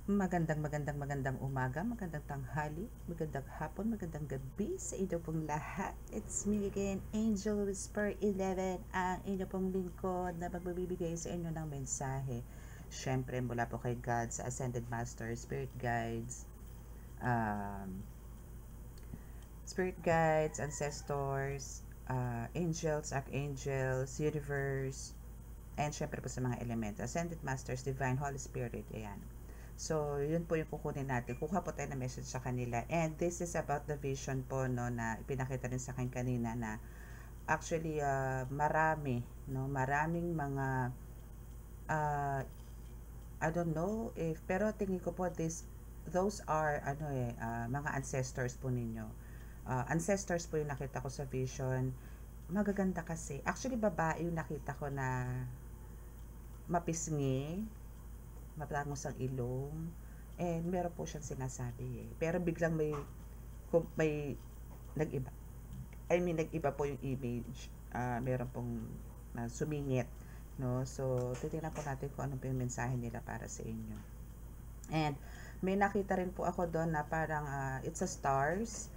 Magandang umaga, magandang tanghali, magandang hapon, magandang gabi sa inyo pong lahat. It's me again, Angel Whisper 11, ang inyo pong lingkod na magbibigay sa inyo ng mensahe. Siyempre, mula po kay God sa Ascended Master, um, Spirit Guides, Ancestors, Angels, Archangels, Universe, and syempre po sa mga elements, Ascended Masters, Divine, Holy Spirit, ayan. So, yun po yung kukunin natin. Kuha po tayo ng message sa kanila. And this is about the vision po, no, na ipinakita rin sa akin kanina na actually, maraming mga, uh, I don't know if, pero tingin ko po those are, mga ancestors po ninyo. Ancestors po yung nakita ko sa vision. Magaganda kasi. Actually, babae yung nakita ko na mapisngi, matangos ang ilong, and meron po siyang sinasabi eh. Pero biglang may nag-iba. Nag-iba po yung image. Meron pong sumingit. No? So, titingnan po natin kung ano po yung mensahe nila para sa inyo. And, may nakita rin po ako doon na parang it's a stars.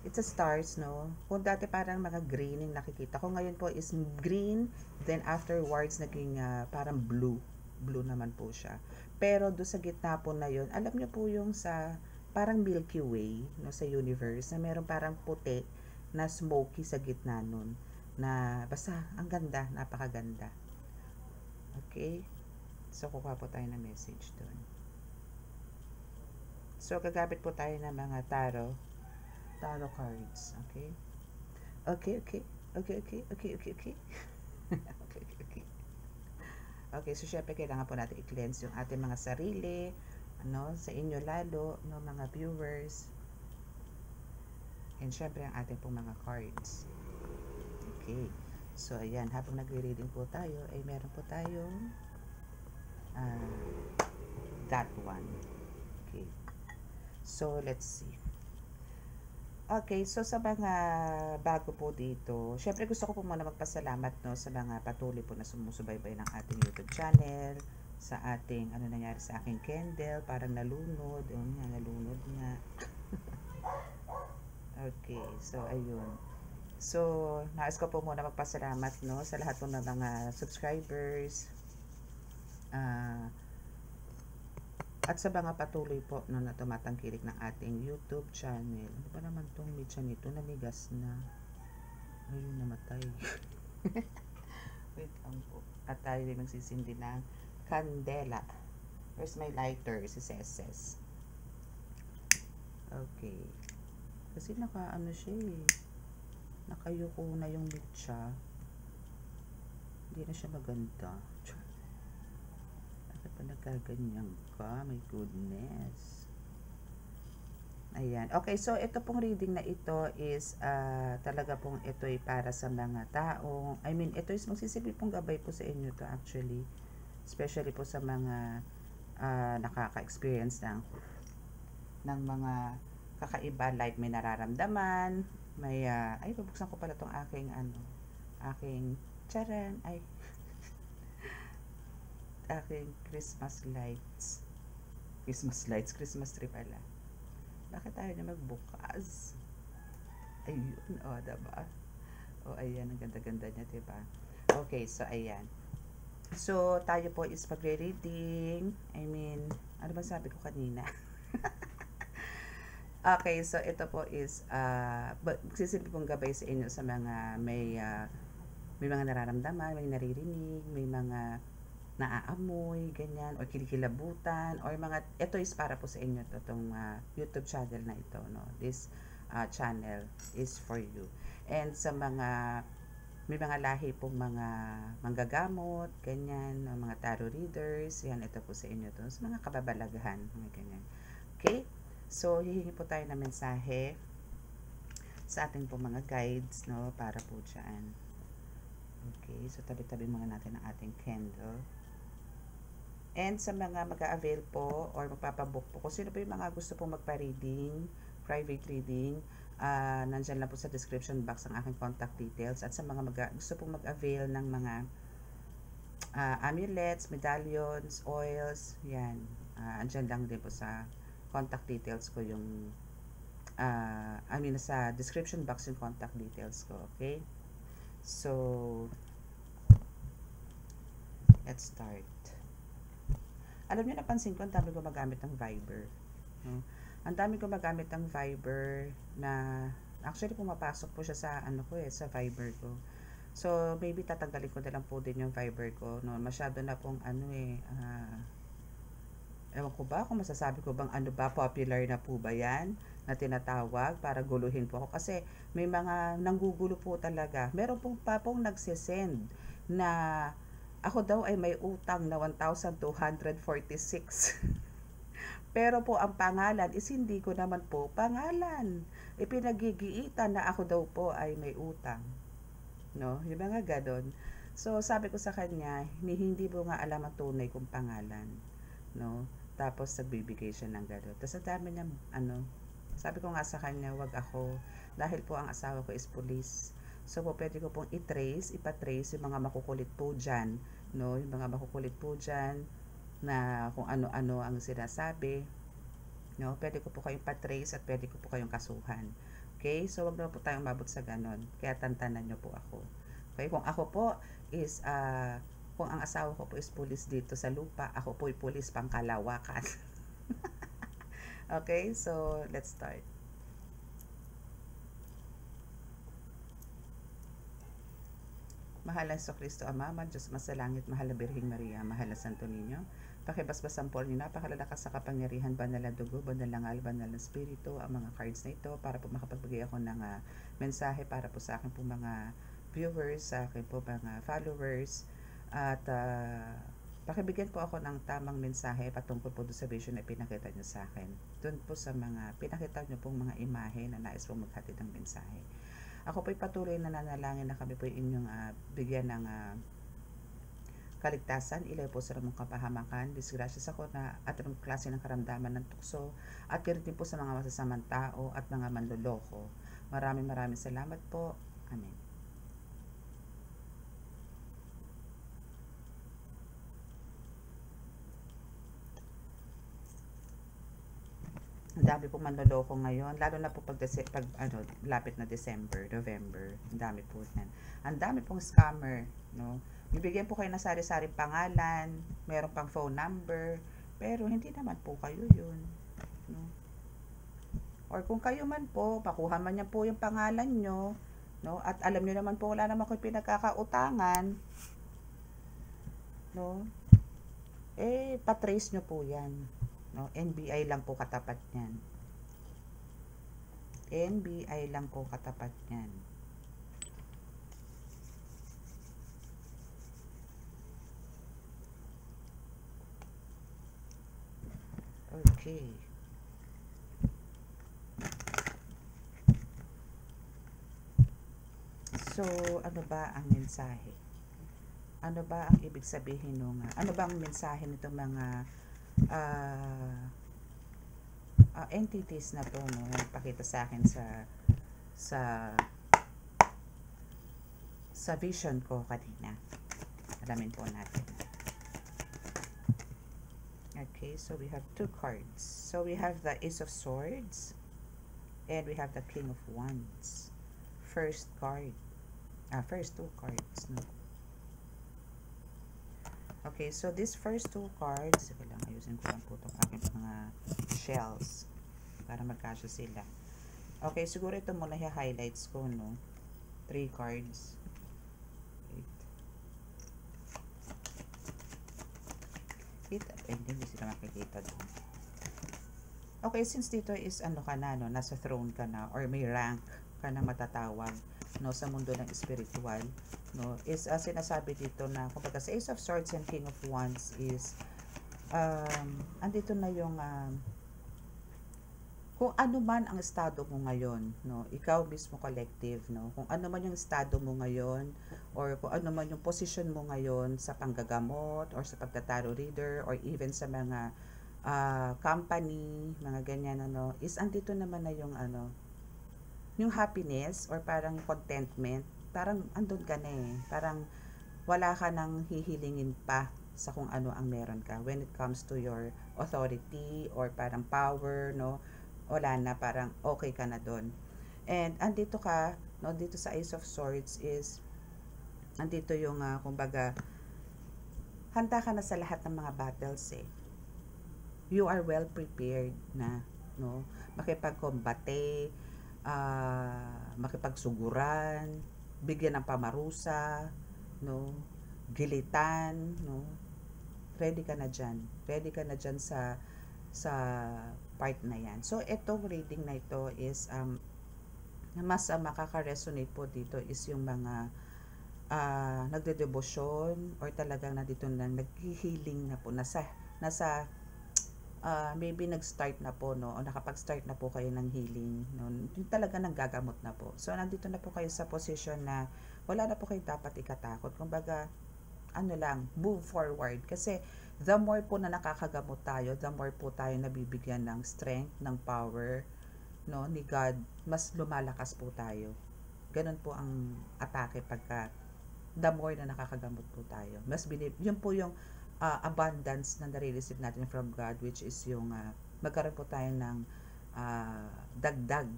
It's a stars, no? Kung dati parang mga green yung nakikita ko, ngayon po is green, then afterwards naging parang blue. Blue naman po siya. Pero do sa gitna po na yun, alam niyo po yung sa parang Milky Way, no, sa universe, na meron parang puti na smoky sa gitna nun. Na basta ang ganda, napakaganda. Okay? So, kukuha po tayo ng message doon. So, gagamit po tayo ng mga tarot cards. Okay? Okay, okay. Okay, okay, okay, okay, okay. Okay, okay, okay. Okay, so syempre kailangan po natin i-cleanse yung ating mga sarili, sa inyo lalo, no, mga viewers. And syempre ang ating pong mga cards. Okay. So, ayan, habang nagre-reading po tayo, ay meron po tayong that one. Okay. So, let's see. Okay, so sa mga bago po dito, syempre gusto ko po muna magpasalamat, no, sa mga patuloy po na sumusubaybay ng ating YouTube channel, sa ating, ano nangyari sa aking candle, parang nalunod, nalunod nga. Okay, so ayun. So, nais ko po muna magpasalamat, no, sa lahat po ng mga subscribers, at sa mga patuloy po, no, na tumatangkilik ng ating YouTube channel. Ano ba naman tong media nito? Nanigas na. Ayun, namatay. Wait lang po. At tayo din magsisindi ng kandela. Where's my lighter? Si Seses. Okay. Kasi nakaano siya eh. Nakayuko na yung media. Hindi na siya maganda. Bakit pa nagkaganyan ka? My goodness. Ayan. Okay, so ito pong reading na ito is talaga pong ito ay para sa mga taong, ito is magsisilbi pong gabay po sa inyo to actually. Especially po sa mga nakaka-experience ng mga kakaiba, like may nararamdaman, may, bubuksan ko pala tong aking, charan, aking Christmas Christmas tree pala. Bakit tayo na magbukas? Ayun, diba? Ayan, ang ganda-ganda niya, diba? Okay, so ayan. So, tayo po is magre-reading. Ano ba sabi ko kanina? Okay, so ito po is, magsisilbi pong gabay sa inyo sa mga may mga nararamdaman, may naririnig, may mga naaamoy, ganyan, or kinikilabutan, or ito is para po sa inyo to, itong YouTube channel na ito, no? This channel is for you. And sa may mga lahi pong mga manggagamot, ganyan, mga tarot readers, yan, ito po sa inyo to. Sa mga kababalaghan, mga ganyan. Okay? So, hihingi po tayo ng mensahe sa ating po mga guides, no? Para po dyan. Okay, so tabi-tabi muna natin ang ating candle. And sa mga mag-a-avail po or magpapabook po, kung sino po yung mga gusto pong magpa-reading, private reading, nandyan lang po sa description box ang aking contact details. At sa mga gusto pong mag-avail ng mga amulets, medallions, oils, yan. Andyan lang din po sa contact details ko yung sa description box yung contact details ko, okay? So, let's start. Alam niyo, napansin ko, ang dami ko magamit ng Viber. No? Ang dami ko magamit ng Viber na, actually, pumapasok po siya sa, sa Viber ko. So, maybe tatanggalin ko na lang po din yung Viber ko. No? Masyado na pong, ewan ko ba kung masasabi ko bang popular na po ba yan na tinatawag para guluhin po ako. Kasi may mga nanggugulo po talaga. Meron pong nagsisend na ako daw ay may utang na 1,246. Pero po ang pangalan is hindi ko naman po pangalan. Ipinagigiitan na ako daw po ay may utang. No? Yung mga ganon. So, sabi ko sa kanya, hindi mo nga alam ang tunay kong pangalan. No? Tapos, nagbibigay siya ng ganon. Tapos, ang dami niya, sabi ko nga sa kanya, wag ako. Dahil po ang asawa ko is police. So po, pwede ko pong ipatrace yung mga makukulit po dyan, no? Yung mga makukulit po dyan na kung ano-ano ang sinasabi, no? Pwede ko po kayong patrace at pwede ko po kayong kasuhan. Okay? So, wag na po tayong mabot sa ganon. Kaya tantanan nyo po ako. Okay? Kung ako po is, kung ang asawa ko po is pulis dito sa lupa, ako po ay pulis pang Kalawakan. Okay? So, let's start. Mahal na Kristo Ama, Diyos masalangit, mahal na Birheng Maria, mahal na Santo Niño, pakibasbasan po niyo napakalalakas sa kapangyarihan, banal na dugo, banal na ngal, banal na spirito, ang mga cards na ito para po makapagbigay ako ng mensahe para po sa akin po mga viewers, sa akin po mga followers, at pakibigyan po ako ng tamang mensahe patungkol po doon sa vision na pinakita nyo sa akin. Doon po sa mga pinakita nyo pong mga imahe na nais po maghatid ng mensahe. Ako po'y patuloy na nanalangin na kami po inyong bigyan ng kaligtasan, ilay po sa ramong kapahamakan, disgrasya sa ko na at anong klase ng karamdaman ng tukso, at din po sa mga masasamang tao at mga manloloko. Maraming salamat po. Amen. Ang dami pong manloloko ngayon, lalo na po pag lapit na December, November, ang dami po yan. Ang dami pong scammer, no? Bibigyan po kayo ng sari-sari pangalan, meron pang phone number, pero hindi naman po kayo yun, no? Or kung kayo man po, pakuha man niya po yung pangalan nyo, no? At alam nyo naman po, wala naman kayo pinagkakautangan, no? Patrace nyo po yan. No, NBI lang po katapat niyan. NBI lang po katapat niyan. Okay. So, ano ba ang mensahe? Ano ba ang ibig sabihin nung ano ba ang mensahe nitong mga entities na to, no, nagpakita sa akin sa vision ko kanina. Alamin po natin. Okay, so we have two cards. So we have the Ace of Swords and we have the King of Wands. First card. First two cards, no. Okay, so these first two cards, sige lang, ayusin ko lang po itong aking mga shells para magkasya sila. Okay, siguro ito muna yung highlights ko, no? 3 cards. Wait. Hindi sila makikita doon. Okay, since dito is ka na, no? Nasa throne ka na or may rank ka na matatawag, no, sa mundo ng spiritual, no, is sinasabi dito na kumbaga sa Ace of Swords and King of Wands is andito na yung kung ano man ang estado mo ngayon, no, ikaw mismo collective, no, kung ano man yung estado mo ngayon or kung ano man yung position mo ngayon sa panggagamot or sa pagtataro reader or even sa mga company, mga ganyan, ano, is andito naman na yung yung happiness or parang contentment, parang andun ka na parang wala ka nang hihilingin pa sa kung ano ang meron ka when it comes to your authority or parang power, no? Wala na, parang okay ka na doon. And andito ka, no, dito sa Ace of Swords is andito yung kumbaga handa ka na sa lahat ng mga battles eh. You are well prepared na, no? Makipagkombate, makipagsuguran, bigyan ng pamarusa, no? Gilitan, no? Ready ka na diyan. Ready ka na diyan sa part na 'yan. So itong reading na ito is mas makaka-resonate po dito is yung mga nagdedebosyon or talagang nandito na naghi-healing na po nasa maybe nag-start na po, no, o nakapag-start na po kayo ng healing, no, yung talaga nanggagamot na po. So nandito na po kayo sa position na wala na po kayo dapat ikatakot. Kumbaga ano lang, move forward. Kasi the more po na nakakagamot tayo, the more po tayo nabibigyan ng strength, ng power, no, ni God, mas lumalakas po tayo. Ganun po ang atake pagka the more na nakakagamot po tayo. Yun po yung abundance na nare-receive natin from God, which is yung magkaroon po tayo ng dagdag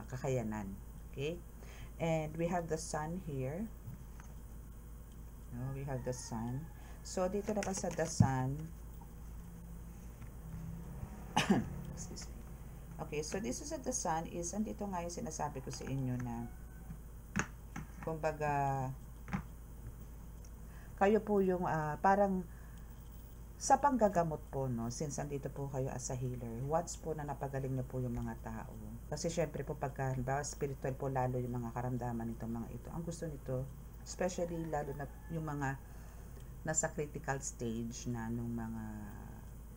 kakayanan. Okay? And we have the sun here. No, we have the sun. So, dito naman sa the sun, excuse me. Okay, so this is at the sun is, andito nga yung sinasabi ko sa inyo na, kumbaga, kayo po yung parang sa panggagamot po, no, since andito po kayo as a healer, once po na napagaling niyo po yung mga tao, kasi syempre po pagka, halimbawa, spiritual po lalo yung mga karamdaman nitong mga ito, ang gusto nito, especially lalo na yung mga nasa critical stage na nung mga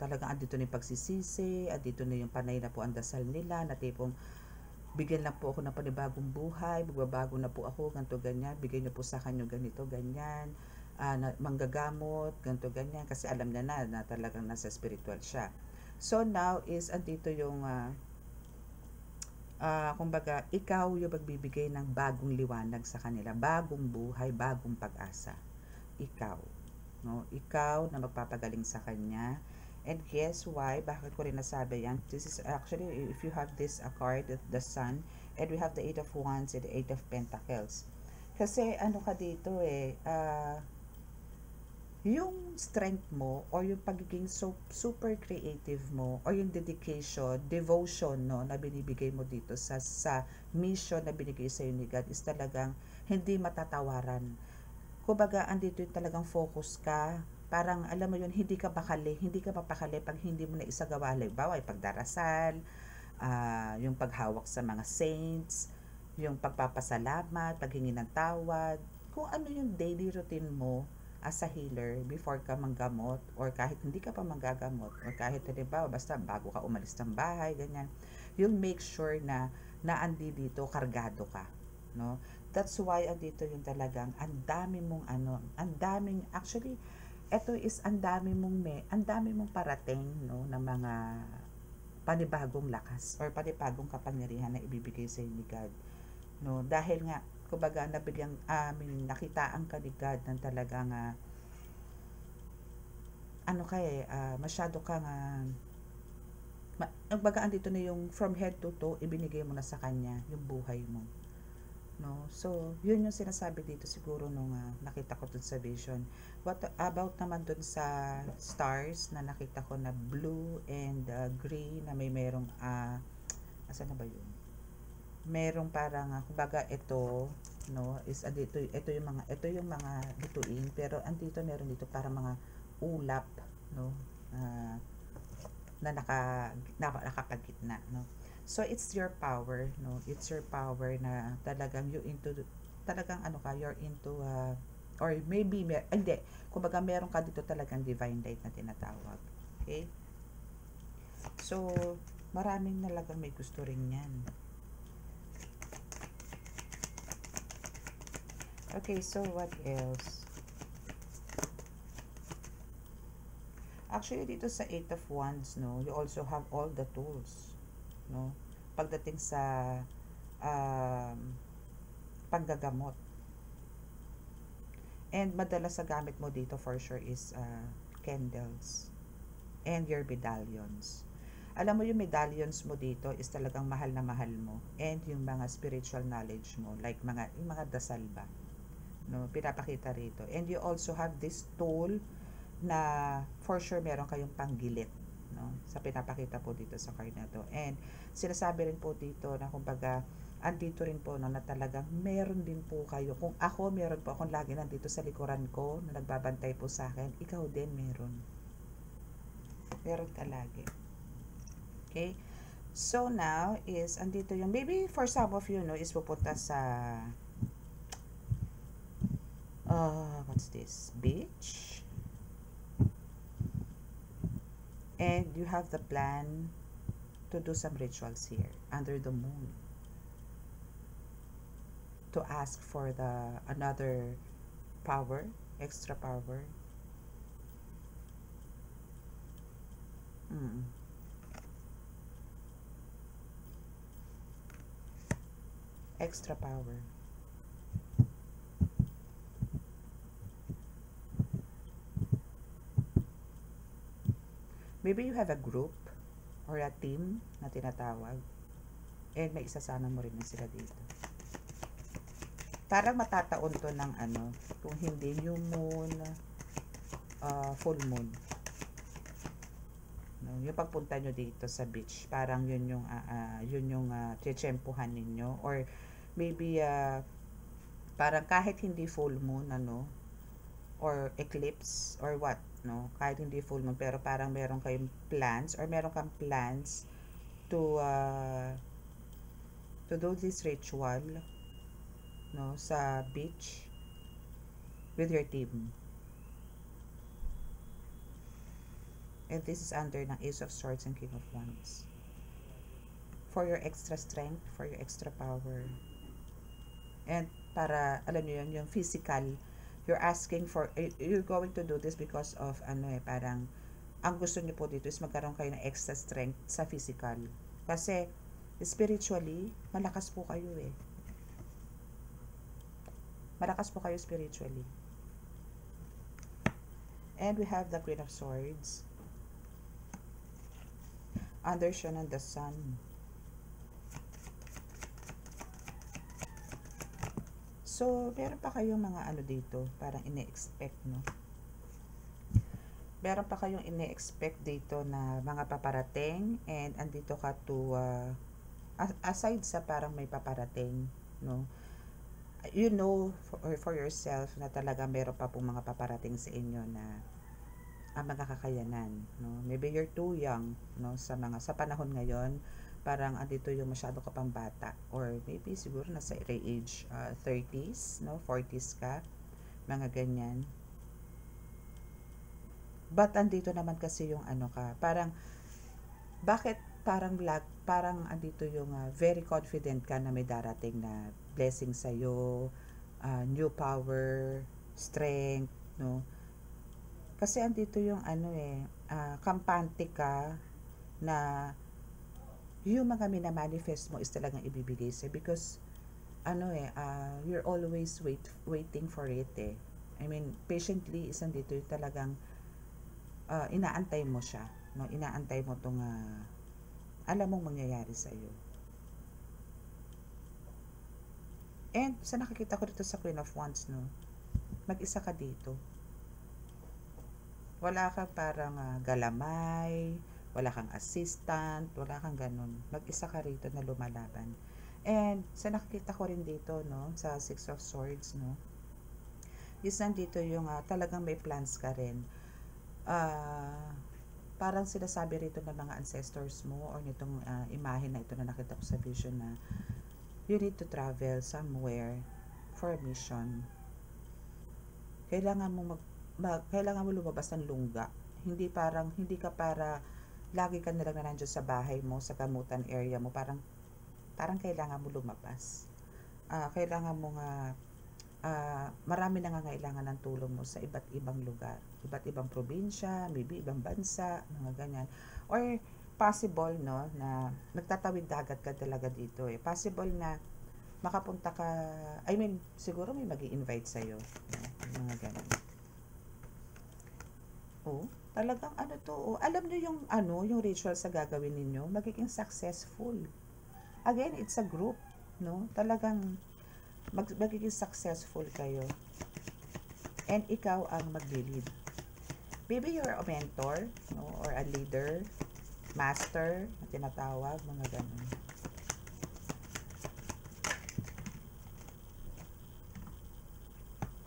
talagang andito na yung pagsisisi, andito na yung panay na po ang dasal nila, na tipong bigyan lang po ako ng panibagong buhay, magbabago na po ako, ganito, ganyan, bigyan niyo po sa kanyo ganito, ganyan, manggagamot, ganito, ganyan, kasi alam niya na talagang nasa spiritual siya. So now is andito yung kumbaga, ikaw yung magbibigay ng bagong liwanag sa kanila, bagong buhay, bagong pag-asa. Ikaw, no? Ikaw na magpapagaling sa kanya. And guess why? Bakit ko rin nasabi yan? This is actually, if you have this card, the sun, and we have the 8 of Wands and the 8 of Pentacles. Kasi ano ka dito yung strength mo or yung pagiging super creative mo or yung dedication, devotion, no, na binibigay mo dito sa mission na binigay sa ni God is talagang hindi matatawaran. Kumbaga andito yung talagang focus ka, parang alam mo yun, hindi ka mapakali pag hindi mo na isagawa, halimbawa ay pagdarasal, yung paghawak sa mga saints, yung pagpapasalamat, paghingi ng tawad, kung ano yung daily routine mo as a healer before ka manggamot or kahit hindi ka pa manggagamot or kahit halimbawa basta bago ka umalis ng bahay, ganyan, you'll make sure na naandi dito, kargado ka, no? That's why andito yung talagang ang dami mong ang daming, actually eto is ang dami mong parating, no, ng mga panibagong lakas or panibagong kapangyarihan na ibibigay sa ni God, no, dahil nga kumbaga nabigyan nakitaan ka ni God ng talagang masyado kang kumbaga andito na yung from head to toe, ibinigay mo na sa kanya yung buhay mo, no. So yun yung sinasabi dito siguro nung nakita ko dun sa vision. What about naman dun sa stars na nakita ko na blue and gray na merong asan na ba yun, merong parang kumbaga ito, no, is ito yung mga bituin, pero andito meron dito para mga ulap, no, na nakapagitna, no. So it's your power, no, it's your power na talagang talagang you're into or maybe hindi, kumbaga meron ka dito talagang divine light na tinatawag. Okay, so maraming talagang may gusto rin yan. Okay, so what else? Actually, dito sa 8 of Wands, no, you also have all the tools, no, pagdating sa panggagamot. And madalas sa gamit mo dito for sure is candles and your medallions. Alam mo yung medallions mo dito is talagang mahal na mahal mo, and yung mga spiritual knowledge mo like yung mga dasal ba, no, pinapakita rito. And you also have this tool na for sure meron kayong panggilit, no, sa pinapakita po dito sa card na to. And sinasabi rin po dito na kumbaga andito rin po, no, na talagang meron din po kayo. Kung ako, meron po akong lagi nandito sa likuran ko na nagbabantay po sa akin, ikaw din meron ka lagi. Okay, so now is andito yung, maybe for some of you, no, is pupunta sa what's this, beach, and you have the plan to do some rituals here under the moon, to ask for the another power, extra power. Extra power. Maybe you have a group or a team na tinatawag, and may isasama mo rin na sila dito. Parang matataon to ng ano, kung hindi new moon, full moon. No, yung pagpunta nyo dito sa beach, parang yun yung tiyempuhan ninyo, or maybe parang kahit hindi full moon, ano, or eclipse or what, no, kahit hindi full moon, pero parang meron kayong plans or meron kang plans to do this ritual, no, sa beach with your team. And this is under ng Ace of Swords and King of Wands. For your extra strength, for your extra power. And para, alam niyo yun, yung physical, you're asking for, you're going to do this because of, parang, ang gusto niyo po dito is magkaroon kayo ng extra strength sa physical. Kasi, spiritually, malakas po kayo eh. Malakas po kayo spiritually. And we have the Queen of Swords. Under siya ng the Sun. So, meron pa kayong mga ano dito, parang ine-expect, no? Meron pa kayong ine-expect dito na mga paparating, and andito ka to, aside sa parang may paparating, no? You know for yourself na talaga meron pa pong mga paparating sa inyo na ang mga kakayanan, no? Maybe you're too young, no, sa panahon ngayon, parang andito yung masyado ka pang bata, or maybe siguro nasa age 30s, no, 40s ka, mga ganyan. But andito naman kasi yung ano ka, parang bakit parang andito yung very confident ka na may darating na blessing sa iyo, new power, strength, no? Kasi andito yung kampante ka na yung mga minamanifest mo is talagang ibibigay sa'yo, because you're always waiting for it eh. I mean, patiently is andito yung talagang inaantay mo siya, no? Inaantay mo tong alam mong mangyayari sa'yo. And sa nakikita ko dito sa Queen of Wands, no, mag-isa ka dito. Wala kang parang galamay, wala kang assistant, wala kang ganun. Mag-isa ka rito na lumalaban. And sa nakikita ko rin dito, no, sa Six of Swords, no, is nandito yung talagang may plans ka rin. Parang sinasabi rito ng mga ancestors mo, or nitong imahe na ito na nakita ko sa vision, na you need to travel somewhere for a mission. Kailangan mo lumabas ng lungga. Hindi ka para lagi ka nalang na nandiyan sa bahay mo, sa gamutan area mo. Parang kailangan mo lumabas. Kailangan mo marami nangangailangan ng tulong mo sa iba't ibang lugar, iba't ibang probinsya, maybe ibang bansa, mga ganyan. Or possible, no, na nagtatawid dagat ka talaga dito eh. Possible na makapunta ka, I mean, siguro may mag-i-invite sa'yo. No? Yung mga ganun. Oh, talagang ano to, oh, alam niyo yung ano, yung ritual sa gagawin ninyo, magiging successful. Again, it's a group, no? Talagang magiging successful kayo. And ikaw ang magli-lead. Maybe you're a mentor, no? Or a leader, master, na tinatawag, mga ganun.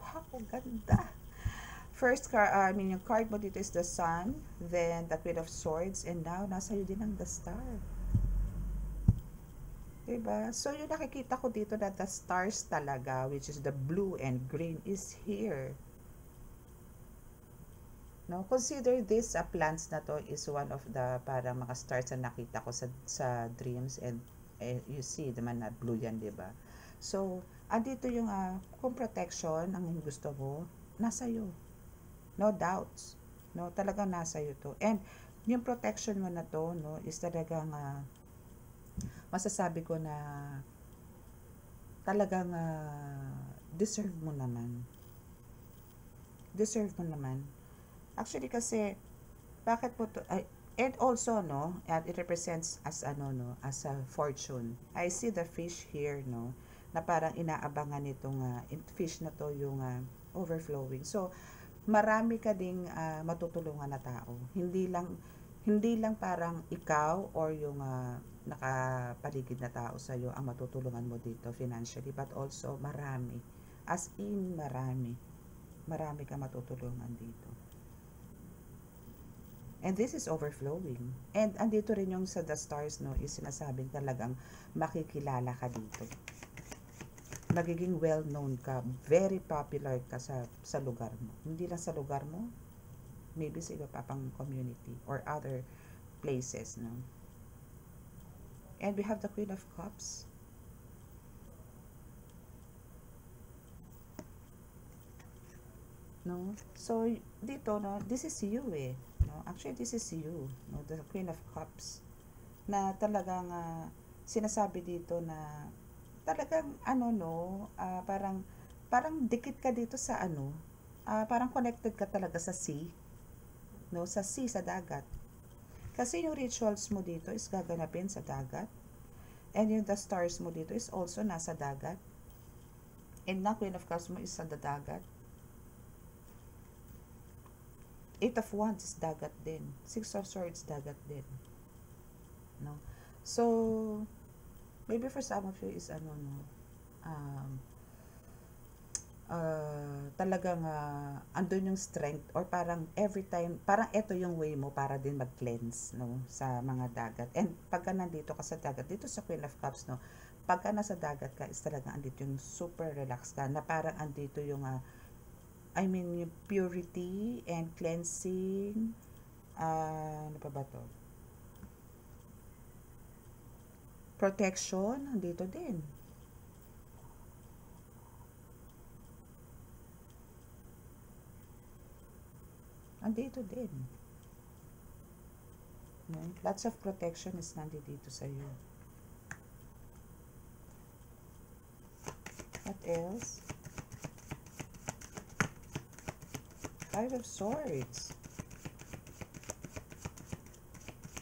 Wow, ganda. First card, yung card mo dito is the Sun, then the Queen of Swords, and now nasa iyo din ang the Star. Diba? So, yung nakikita ko dito na the stars talaga, which is the blue and green, is here. No, consider this plants na to is one of the parang mga stars na nakita ko sa dreams, and you see naman na blue yan, 'di ba? So, andito yung kung protection ang gusto mo, nasa iyo. No doubts. No, talagang nasa iyo to. And yung protection mo na to, no, is talagang masasabi ko na talagang deserve mo naman. Deserve mo naman. Actually kasi bakit po to, and also no, it represents as ano no, as a fortune. I see the fish here no, na parang inaabangan nitong fish na to yung overflowing. So marami ka ding matutulungan na tao. Hindi lang parang ikaw or yung nakapaligid na tao sa iyo ang matutulungan mo dito financially, but also marami. As in marami. Marami ka matutulungan dito. And this is overflowing. And andito rin yung sa the stars no, is sinasabing talagang makikilala ka dito. Magiging well-known ka, very popular ka sa lugar mo. Hindi lang sa lugar mo, maybe sa iba pa pang community or other places, no? And we have the Queen of Cups. No? So, dito, no, this is you eh. No? Actually, this is you. No? The Queen of Cups. Na talagang sinasabi dito na talagang ano no, parang dikit ka dito sa ano, parang connected ka talaga sa sea, no, sa sea, sa dagat. Kasi yung rituals mo dito is gaganapin sa dagat. And yung the stars mo dito is also nasa dagat. And na Queen of Cups mo is sa dagat. Eight of Wands is dagat din. Six of Swords, dagat din. No? So, maybe for some of you is ano no, talagang andun yung strength or parang every time, parang ito yung way mo para din mag-cleanse no, sa mga dagat. And pagka nandito ka sa dagat, dito sa Queen of Cups no, pagka nasa dagat ka is talaga andito yung super relax ka, na parang andito yung I mean yung purity and cleansing, ano pa ba to? Protection, andito din. Andito din. No? Lots of protection is nandito sa iyo. What else? Five of Swords.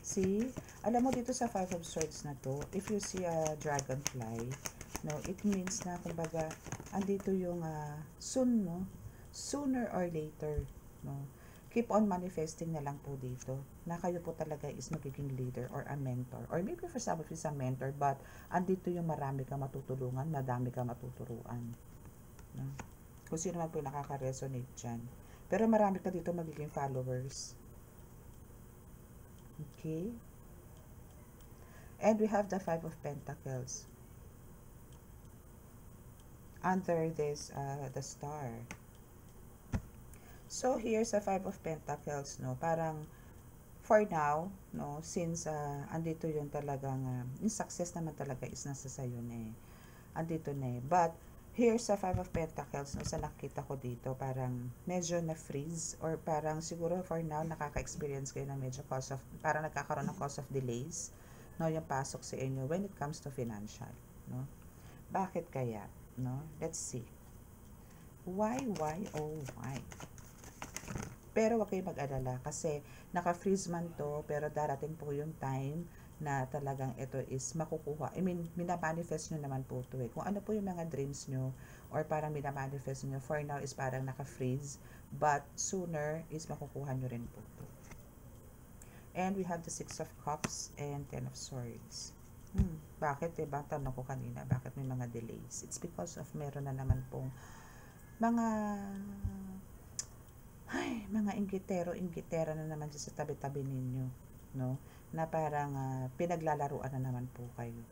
See? Alam mo dito sa Five of Swords na to, if you see a dragonfly, no, it means na kumbaga andito yung soon, no? Sooner or later, no? Keep on manifesting na lang po dito na kayo po talaga is magiging leader or a mentor. Or maybe for some of you is a mentor, but andito yung marami ka matutulungan, madami ka matuturuan. No? Kung sino man po nakaka-resonate dyan. Pero marami ka dito magiging followers. Okay? And we have the Five of Pentacles. Under this, the Star. So, here's a Five of Pentacles, no? Parang, for now, no? Since, andito yung talagang, yung success naman talaga is nasa sayo na eh. Andito na eh. But, here's a Five of Pentacles, no? Sa nakita ko dito, parang medyo na-freeze or parang siguro for now, nakaka-experience kayo ng medyo parang nagkakaroon ng cause of delays, no? Yung pasok sa inyo when it comes to financial, no? Bakit kaya? No? Let's see. Why, oh why? Pero wag kayong mag-alala kasi naka-freeze man to, pero darating po yung time na talagang ito is makukuha. I mean, minamanifest nyo naman po ito eh. Kung ano po yung mga dreams nyo or parang minamanifest nyo, for now is parang naka-freeze, but sooner is makukuha nyo rin po ito. And we have the Six of Cups and Ten of Swords. Bakit? Diba? Tanong ko kanina, bakit may mga delays? It's because of meron na naman pong mga mga inggitera na naman sa tabi-tabi ninyo, no? Na parang pinaglalaruan na naman po kayo.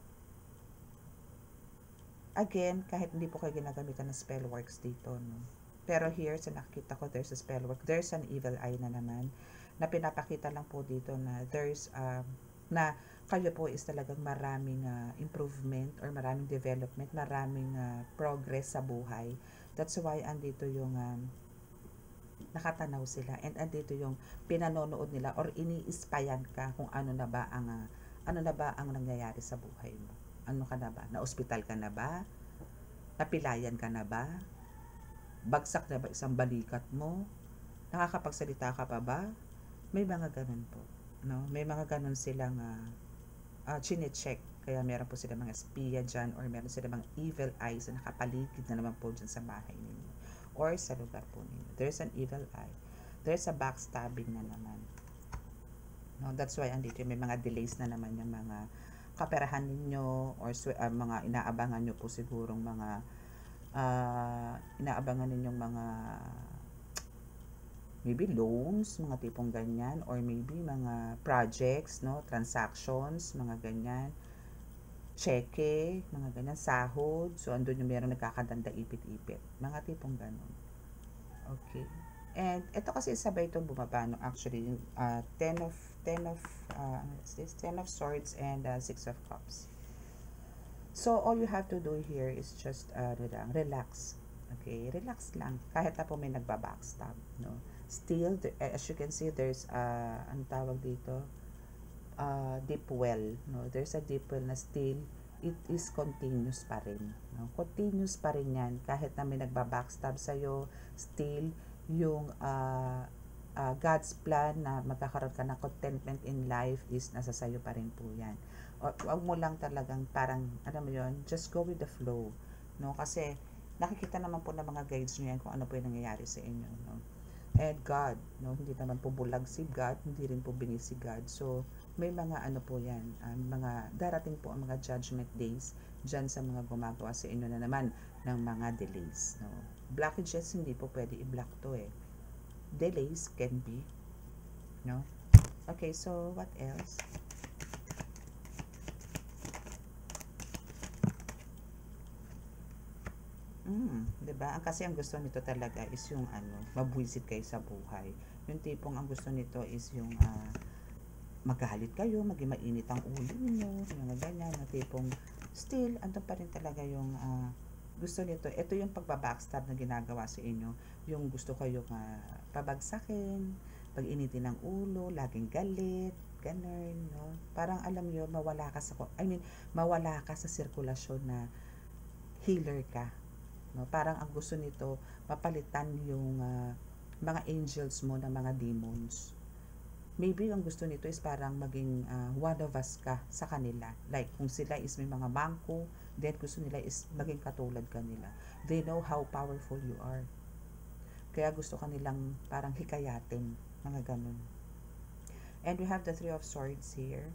Again, kahit hindi po kayo ginagamitan ng spell works dito, no? Pero here, sa nakikita ko, there's a spell work. There's an evil eye na naman na pinapakita lang po dito na there's na kayo po is talagang maraming improvement or maraming development, maraming progress sa buhay. That's why andito yung nakatanaw sila and andito yung pinanonood nila or ini-espayan ka kung ano na ba ang nangyayari sa buhay mo. Ano ka na ba? Na-ospital ka na ba? Napilayan ka na ba? Bagsak na ba isang balikat mo? Nakakapagsalita ka pa ba? May mga ganun po, no? May mga ganun silang chine-check. Kaya meron po sila mga espiya dyan or meron sila mga evil eyes na nakapaligid na naman po dyan sa bahay ninyo or sa lugar po ninyo. There's an evil eye. There's a backstabbing na naman. No, that's why andito may mga delays na naman yung mga kaperahan ninyo or mga inaabangan nyo po sigurong mga inaabangan ninyong mga maybe loans, mga tipong ganyan, or maybe mga projects, no, transactions, mga ganyan, cheque, mga ganyan, sahod, so andun yung meron nagkakadanda ipit-ipit, mga tipong ganon. Okay. And ito kasi sabay itong bumaba, no, actually, Ten of Swords and Six of Cups. So, all you have to do here is just relax. Okay, relax lang. Kahit na po may nagbabackstab, no. Still, as you can see, there's ang tawag dito, deep well, no. There's a deep well na still, it is continuous pa rin, no. Continuous pa rin yan. Kahit na may nagbabackstab sa'yo, still, yung God's plan na magkakaroon ka ng contentment in life is nasa sayo pa rin po yan. Huwag mo lang talagang parang, alam mo yun, just go with the flow, no? Kasi nakikita naman po ng mga guides nyo yan kung ano po yung nangyayari sa inyo, no? And God, no? Hindi naman po bulag si God, hindi rin po bingi si God. So, may mga ano po yan, mga darating po ang mga judgment days dyan sa mga gumagawa sa inyo na naman ng mga delays, no? Blockages, hindi po pwede i-block to eh. Delays can be, no? Okay, so what else? Diba? Kasi ang gusto nito talaga is yung mabwisit kayo sa buhay. Yung tipong ang gusto nito is yung magalit kayo, maging mainit ang ulo niyo, yung ganyan, yung tipong still, andun pa rin talaga yung gusto nito. Ito yung pagbabackstab na ginagawa sa inyo. Yung gusto kayong pabagsakin, pag-initin ng ulo, laging galit, ganun, no? Parang alam nyo, mawala ka sa sirkulasyon na healer ka. No, parang ang gusto nito mapalitan yung mga angels mo na mga demons. Maybe ang gusto nito is parang maging one of us ka sa kanila. Like kung sila is may mga bangko, then gusto nila is maging katulad kanila. They know how powerful you are. Kaya gusto kanilang parang hikayatin, mga ganun. And we have the Three of Swords here.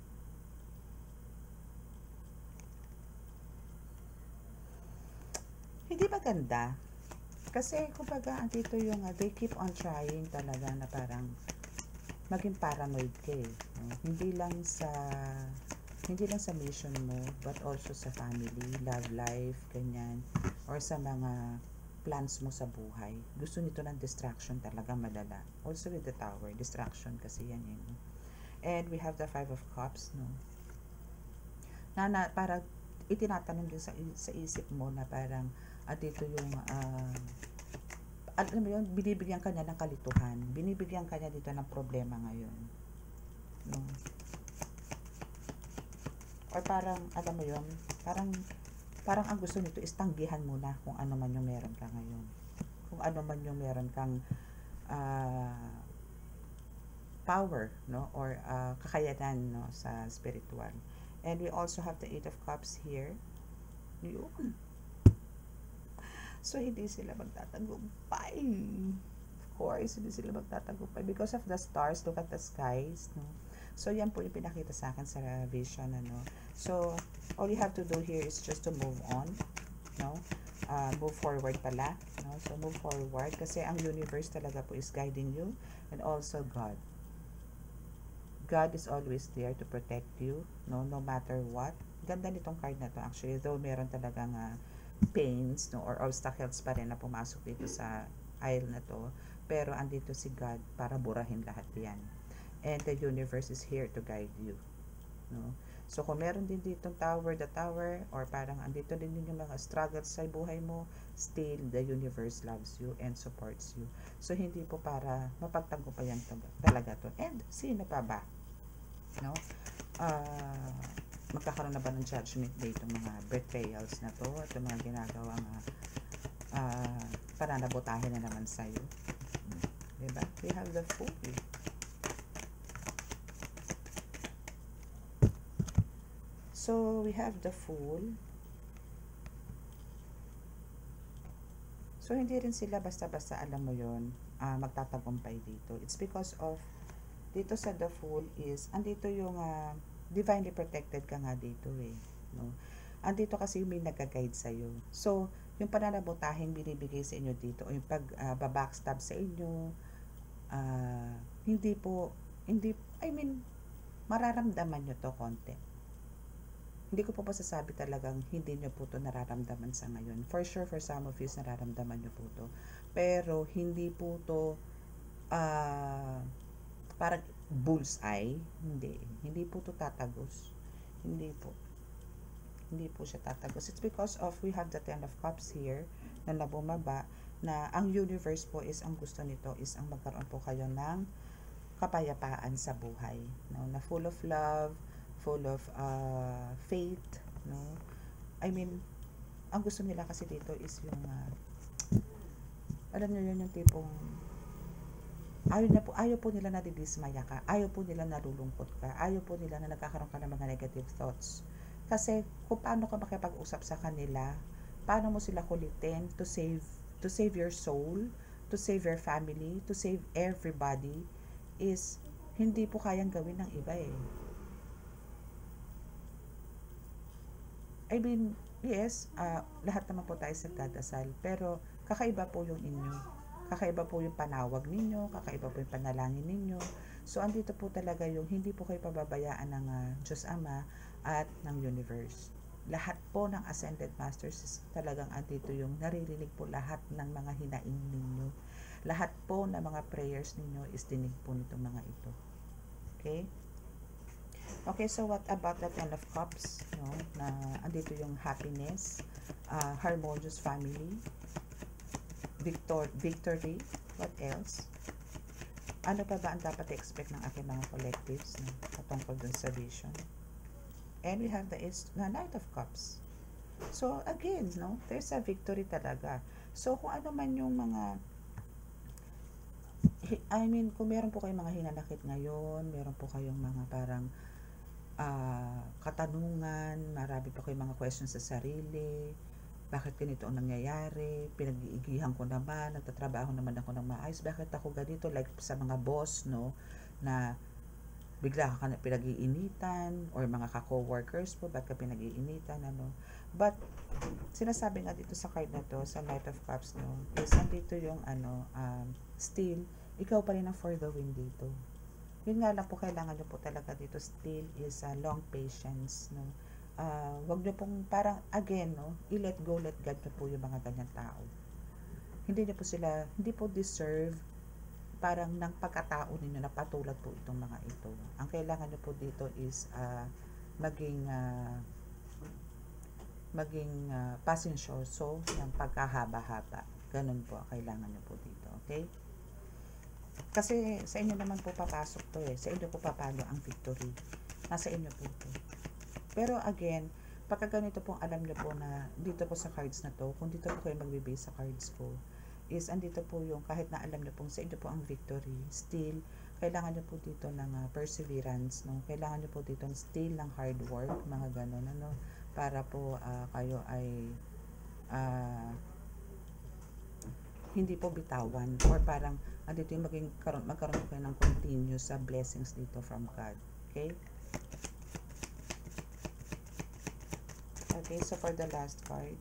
Hindi maganda. Kasi, kumbaga, andito yung, they keep on trying talaga na parang maging paranoid ka eh. No? Hindi lang sa mission mo, but also sa family, love life, ganyan, or sa mga plans mo sa buhay. Gusto nito ng distraction talaga malala. Also with the Tower, distraction kasi yan eh. No? And we have the Five of Cups, no? Para itinatanong din sa isip mo na parang dito yung alam mo yun, binibigyan kanya ng kalituhan, binibigyan kanya dito ng problema ngayon, no? Or parang alam mo yun, parang parang ang gusto nito is tanggihan mo na kung ano man yung meron ka ngayon. Kung ano man yung meron kang power, no, or kakayanan, no, sa spiritual. And we also have the Eight of Cups here. Yun. So hindi sila magtatagumpay. Of course, hindi sila magtatagumpay because of the stars. Look at the skies, no. So yan po yung pinakita sa akin sa vision, ano. So all you have to do here is just to move on, no. Move forward pala, no. So move forward kasi ang universe talaga po is guiding you, and also God. God is always there to protect you, no matter what. Ganda nitong card na to actually, though meron talagang pains, no, or obstacles pa rin na pumasok dito sa aisle na to, pero andito si God para burahin lahat yan. And the universe is here to guide you, no. So kung meron din ditong the tower, or parang andito din yung mga struggles sa buhay mo, still the universe loves you and supports you. So hindi po para mapagtagumpayan talaga to. And sino pa ba, no, magkakaroon na ba ng judgment day itong mga betrayals na to at yung mga ginagawang pananabotahin na naman sa'yo, diba? We have the Fool. So we have the Fool. So hindi rin sila basta-basta, alam mo yon, magtatagumpay dito. It's because of dito sa the Fool is andito yung divinely protected ka nga dito, no. Andito kasi yung may nagka-guide sa iyo. So yung pananabotahing binibigay sa inyo dito, o yung backstab sa inyo, mararamdaman nyo to konti. Hindi ko po masasabi talagang hindi nyo po to nararamdaman sa ngayon. For sure, for some of you, nararamdaman nyo po to. Pero hindi po to parang bullseye. Hindi po to tatagos. Hindi po siya tatagos. It's because of we have the Ten of Cups here na nabumaba, na ang universe po is, ang gusto nito is ang magkaroon po kayo ng kapayapaan sa buhay, no? Na full of love, full of faith, no. I mean, ang gusto nila kasi dito is yung alam niyo yun, yung tipong ayaw po nila na didismaya ka, ayaw po nila nalulungkot ka, ayaw po nila na nagkakaroon ka ng mga negative thoughts. Kasi kung paano ka makipag-usap sa kanila, paano mo sila kulitin to save your soul, to save your family, to save everybody, is hindi po kayang gawin ng iba, I mean, yes, lahat naman po tayo sa dadasal, pero kakaiba po yung inyo. Kakaiba po yung panawag ninyo, kakaiba po yung panalangin ninyo. So, andito po talaga yung hindi po kayo pababayaan ng Diyos Ama at ng universe. Lahat po ng Ascended Masters is talagang andito yung naririnig po lahat ng mga hinaing ninyo. Lahat po ng mga prayers ninyo is dinig po nitong mga ito. Okay? Okay, so what about the Ten of Cups? No? Na andito yung happiness, harmonious family, victory, what else? Ano pa ba ang dapat i-expect ng aking mga collectives, no? Patungkol dun sa vision? And we have the Knight of Cups. So again, no, there's a victory talaga. So kung ano man yung mga kung meron po kayong mga hinanakit ngayon, meron po kayong mga parang katanungan, marami po kayong mga questions sa sarili, bakit ganito ang nangyayari, pinag-iigihan ko naman, nagtatrabaho naman ako ng maayos, bakit ako ganito, like sa mga boss, no, na bigla ka na pinag-iinitan, or mga ka-coworkers po, bakit ka pinag-iinitan, ano. But sinasabi nga dito sa card na to, sa Knight of Cups, no, is nandito yung still, ikaw pa rin ang for the win dito. Yun nga lang po, kailangan nyo po talaga dito still is long patience, no. Wag nyo pong parang again, no, i-let go, let God nyo po yung mga ganyan tao. Hindi po deserve parang ng pagkatao ninyo na patulad po itong mga ito. Ang kailangan nyo po dito is maging pasensyoso ng pagkahaba-haba. Ganun po ang kailangan nyo po dito, okay? Kasi sa inyo naman po papasok to, sa inyo po papalo ang victory. Nasa inyo po to. Pero again, Pagka ganito pong alam niyo po na dito po sa cards na to, kung dito po kayo magbe-base sa cards ko, is andito po yung kahit na alam niyo pong sa inyo po ang victory, still, kailangan niyo po dito ng perseverance, no? Kailangan niyo po dito still ng hard work, mga ganon, ano? Para po kayo ay hindi po bitawan or parang andito yung magkaroon po kayo ng continuous blessings dito from God. Okay? Okay, so for the last card,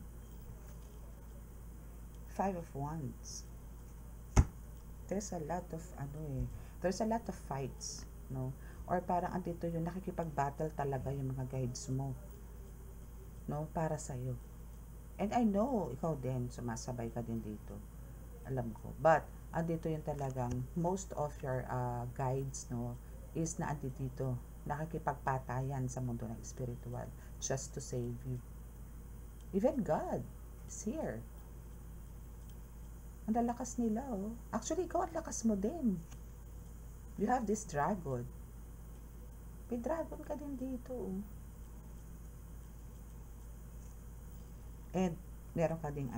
5 of Wands. There's a lot of there's a lot of fights, no? Or parang andito yung nakikipag-battle talaga yung mga guides mo, no? Para sa'yo. And I know, ikaw din, sumasabay ka din dito. Alam ko. But, andito yung talagang most of your guides, no, is na andito. Nakikipagpatayan sa mundo ng spiritual just to save you. Even God is here. Ang lalakas nila, oh. Actually, ikaw ang lakas mo din. You have this dragon. May dragon ka din dito, oh. And, meron ka ding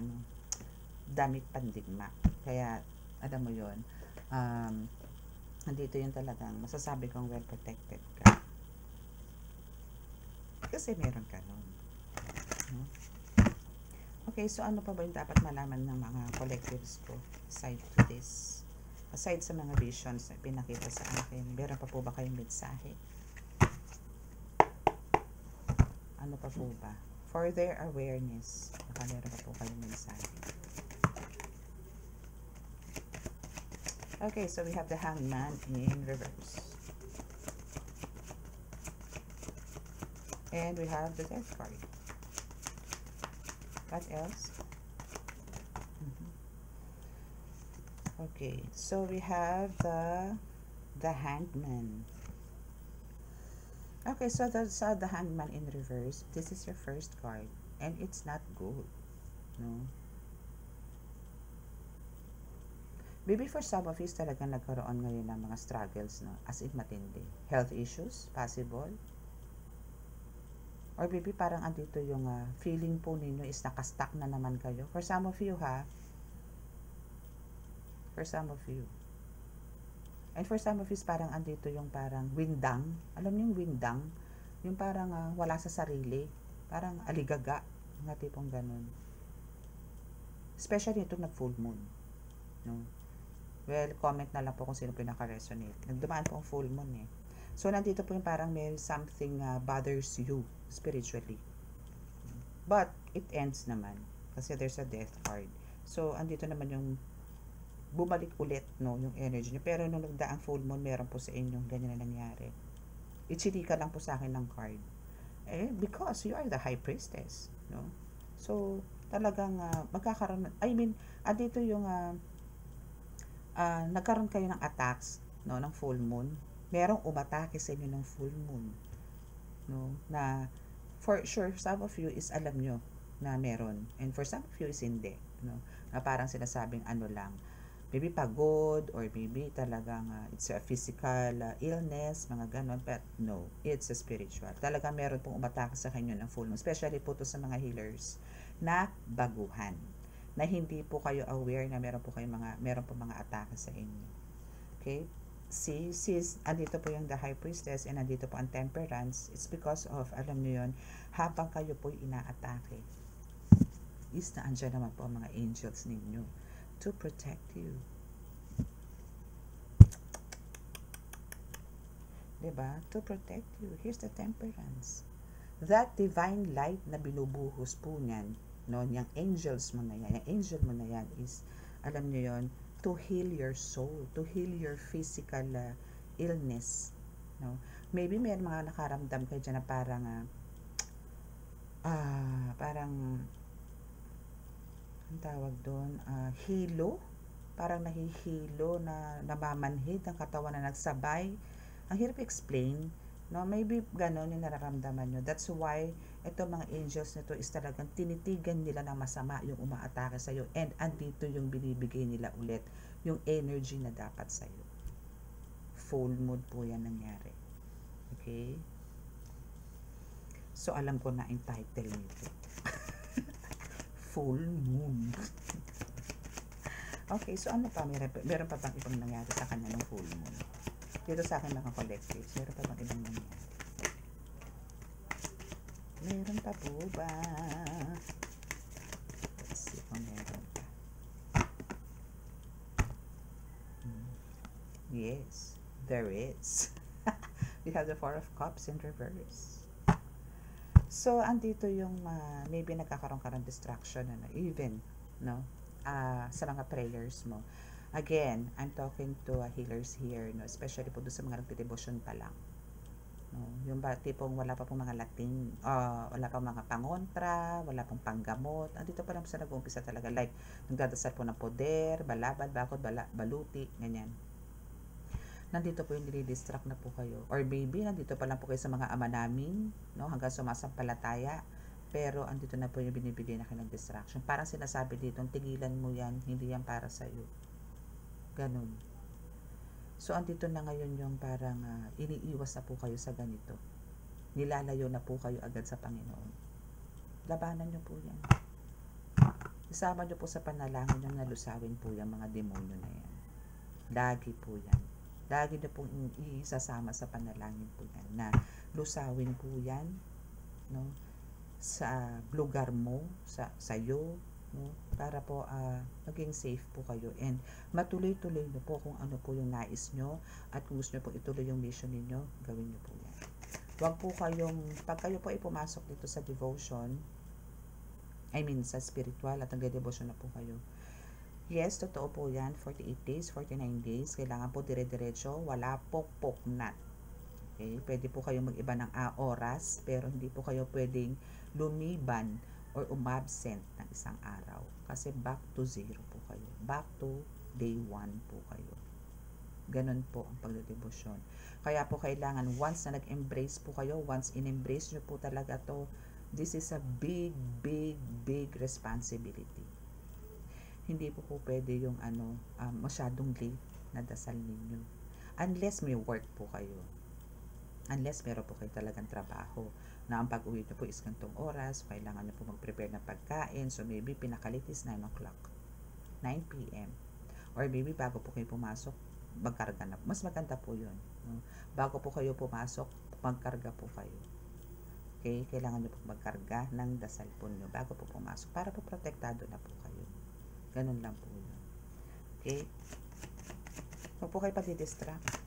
damit pandigma. Kaya, alam mo yun, nandito yung talagang masasabi kong well protected ka. Kasi meron ka nun. No? Okay, so ano pa ba yung dapat malaman ng mga collectives ko aside to this? Aside sa mga visions na pinakita sa akin, meron pa po ba kayong mensahe? Ano pa po ba? For their awareness, baka meron pa po kayong mensahe. Okay, so we have the Hangman in reverse. And we have the Death card. What else? Okay, so we have the Hangman. Okay, so that's the Hangman in reverse. This is your first card, and it's not good, no? Maybe for some of you, talagang nagkaroon ngayon ng mga struggles, no? As in matindi. Health issues, possible. Or maybe parang andito yung feeling po ninyo is nakastuck na naman kayo. For some of you, ha? For some of you. And for some of you, parang andito yung parang windang. Alam niyo yung windang? Yung parang wala sa sarili. Parang aligaga. Mga tipong ganun. Especially itong nag-full moon. No? Well, comment na lang po kung sino pinaka-resonate. Nagdumaan po ang full moon eh. So, nandito po yung parang may something bothers you spiritually. But, it ends naman. Kasi there's a death card. So, andito naman yung bumalik ulit, no, yung energy niyo. Pero nung nagdaang full moon, meron po sa inyong ganyan na nangyari. Ichilika lang po sa akin ng card. Eh, because you are the high priestess, no? So, talagang magkakaroon, andito yung nagkaroon kayo ng attacks, no, ng full moon. Merong umatake sa inyo ng full moon, no, na for sure some of you is alam nyo na meron, and for some of you is hindi, no, na parang sinasabing lang, maybe pagod, or maybe talagang it's a physical illness, mga ganon, but no, it's a spiritual. Talaga meron pong umatake sa kanyo ng full moon, especially po to sa mga healers na baguhan, na hindi po kayo aware na meron po mga atake sa inyo. Okay? See, andito po yung the high priestess and andito po ang temperance. It's because of, alam nyo yun, habang kayo po inaatake, is na andyan naman po ang mga angels ninyo to protect you. Diba? To protect you. Here's the temperance. That divine light na binubuhos po niyan, no, yung angels mo na yan, yung angel mo na yan is, alam nyo yun, to heal your soul, to heal your physical illness, no? Maybe may mga nakaramdam kayo dyan na parang ang tawag doon, hilo, parang nahihilo, na namamanhid ang katawan na nagsabay. Ang hirap explain, no? Maybe ganon yung nararamdaman nyo. That's why ito mga angels nito is talagang tinitigan nila ng masama yung umaatake sa'yo, and andito yung binibigay nila ulit yung energy na dapat sa'yo. Full moon po yan nangyari. Okay? So, alam ko na ang title nito. Full Moon. Okay, so ano pa? Meron pa bang ibang nangyari sa kanya ng full moon? Dito sa akin mga collectives, meron pa bang ibang nangyari? Meron pa po ba? Let's see kung meron pa. Yes, there is. We have the Four of Cups in reverse. So, andito yung maybe nagkakaroon ka ng distraction, even, no? Sa mga prayers mo. Again, I'm talking to healers here, no? Especially po doon sa mga nagtitibosyon pa lang. No? Yung tipong wala pa pong mga lating, wala pa mga pangontra, wala pong panggamot. Andito pa lang sa nag-uumpisa talaga. Like, nagdadasal po ng poder, balabal, bakod, baluti, ganyan. Nandito po yung nilidistract na po kayo. Or maybe, nandito pa lang po kayo sa mga ama namin, no? Hanggang sumasampalataya. Pero andito na po yung binibigay na kayo ng distraction. Parang sinasabi dito, tigilan mo yan, hindi yan para sa'yo. Ganun. So, andito na ngayon yung parang iniiwas na po kayo sa ganito. Nilalayo na po kayo agad sa Panginoon. Labanan nyo po yan. Isama nyo po sa panalangin yung nalusawin po yung mga demonyo na yan. Lagi po yan. Lagi nyo pong isasama sa panalangin po yan na lusawin po yan, no? Sa lugar mo, sa'yo, no? Para po maging safe po kayo and matuloy-tuloy nyo po kung ano po yung nais nyo at kung gusto nyo po ituloy yung mission ninyo, gawin nyo po yan. Huwag po kayong, pag kayo po ay pumasok dito sa devotion, sa spiritual at nagde-devotion na po kayo, yes, totoo po yan, 48 days, 49 days, kailangan po dire-diretso, wala po poknat. Okay? Pwede po kayong mag-iba ng oras, pero hindi po kayo pwedeng lumiban or umabsent ng isang araw. Kasi back to zero po kayo. Back to day 1 po kayo. Ganon po ang pagdedebosyon. Kaya po kailangan, once na nag-embrace po kayo, once in-embrace nyo po talaga to, this is a big, big, big responsibility. Hindi po pwede yung masyadong late na dasal ninyo. Unless may work po kayo. Unless meron po kayo talagang trabaho na ang pag-uwi nyo po is gantong oras, kailangan nyo po mag-prepare ng pagkain, so maybe pinakalit is 9 o'clock, 9 p.m. Or maybe bago po kayo pumasok, magkarga na. Mas maganda po yun. No? Bago po kayo pumasok, magkarga po kayo. Okay? Kailangan nyo po magkarga ng dasal po nyo bago po pumasok para po protektado na po kayo. Ganun lang po yun. Okay? Huwag po kayo pag-distract.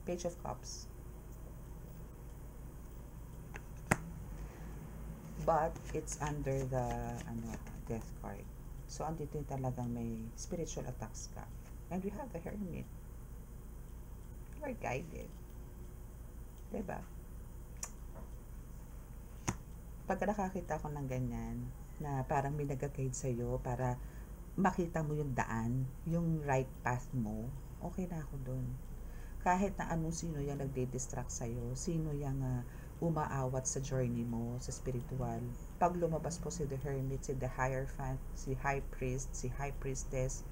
Page of Cups. But it's under the Death card. So andito yung talagang may spiritual attacks ka. And we have the Hermit. You are guided. Diba? Pag nakakita ko ng ganyan, na parang may nag-guide sa'yo para makita mo yung daan, yung right path mo, okay na ako dun. Kahit na anong sino yung nagde-distract sa'yo, sino yung umaawat sa journey mo, sa spiritual. Pag lumabas po si the Hermit, si the Hierophant, si High Priest, si High Priestess,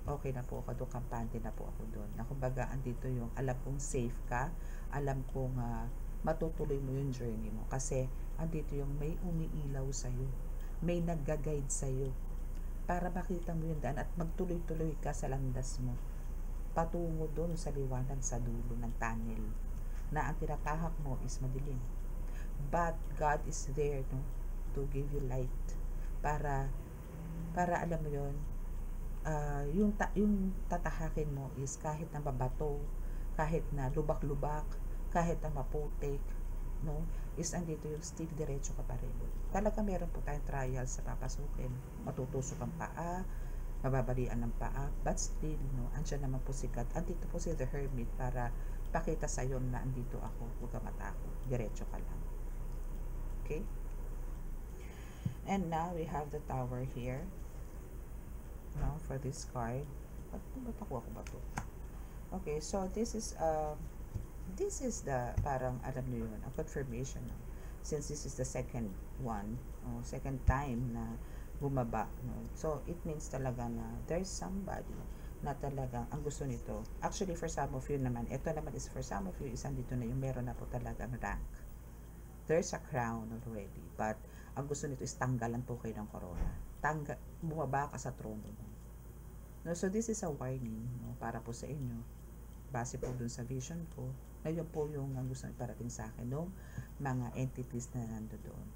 okay na po ako doon, kampante na po ako doon. Na kumbaga, andito yung alam kong safe ka, alam kong matutuloy mo yung journey mo. Kasi, andito yung may umiilaw sa'yo, may nagga-guide sa'yo, para makita mo yung daan at magtuloy-tuloy ka sa landas mo. Patungo doon sa liwanag sa dulo ng tunnel na ang tinatahak mo is madilim. But God is there, no, to give you light para alam mo yon, yung tatahakin mo is kahit na mabato, kahit na lubak-lubak, kahit na maputik, no, is andito yung still diretso ka pa rin. Talaga meron po tayong trials sa papasukin, matutusok ang paa, mababalian ng paa, but still, no, andyan naman po si God. Andito po si the Hermit para pakita sa iyo na andito ako, huwag ka matakot, diretso ka lang. Okay? And now, we have the Tower here. No, for this card. Ba't ako ba to? Okay, so this is the, parang, alam niyo yun, a confirmation. No? Since this is the second one, second time na bumaba, no? So it means talaga na there's somebody na talagang ang gusto nito. Actually, for some of you naman, ito naman is for some of you, isang dito na yung meron na po talagang rank. There's a crown already, but ang gusto nito is tanggalan po kayo ng corona. Bumaba ka sa trono mo. No, so this is a warning, no, para po sa inyo. Base po dun sa vision ko, na yun po yung ang gusto iparating sa akin ng mga entities na nando doon.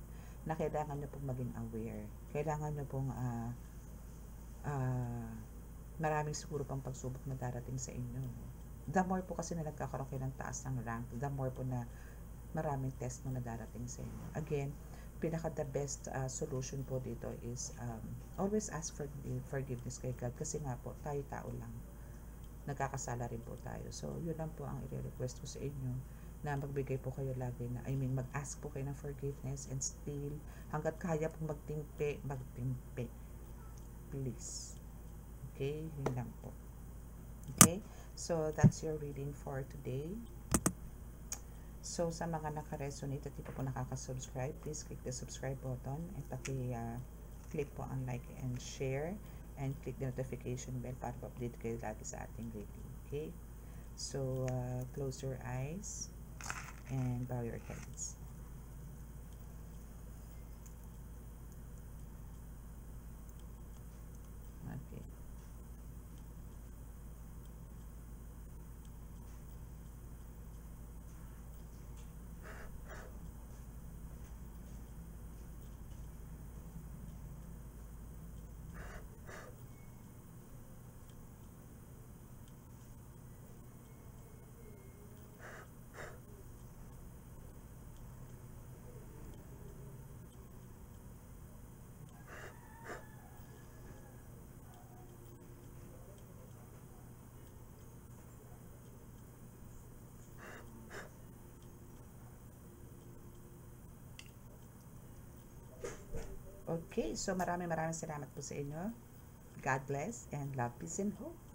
Na kailangan nyo pong maging aware. Kailangan nyo pong maraming siguro pang pagsubok na darating sa inyo. The more po kasi na nagkakaroon kayo ng taas ng rank, the more po na maraming test mo na darating sa inyo. Again, pinaka the best solution po dito is always ask for forgiveness kay God, kasi nga po tayo tao lang, nagkakasala rin po tayo. So yun lang po ang i-request ko sa inyo, na magbigay po kayo lagi na, mag-ask po kayo ng forgiveness, and still hanggat kaya pong magtimpe, please. Okay, yun lang po. Okay, so that's your reading for today. So sa mga naka-resonate at di pa po nakaka-subscribe, please click the subscribe button and click po ang like and share, and click the notification bell para update kayo lagi sa ating reading. Okay, so close your eyes and bow your heads. Okay. Okay, so maraming salamat po sa inyo. God bless and love, peace and hope.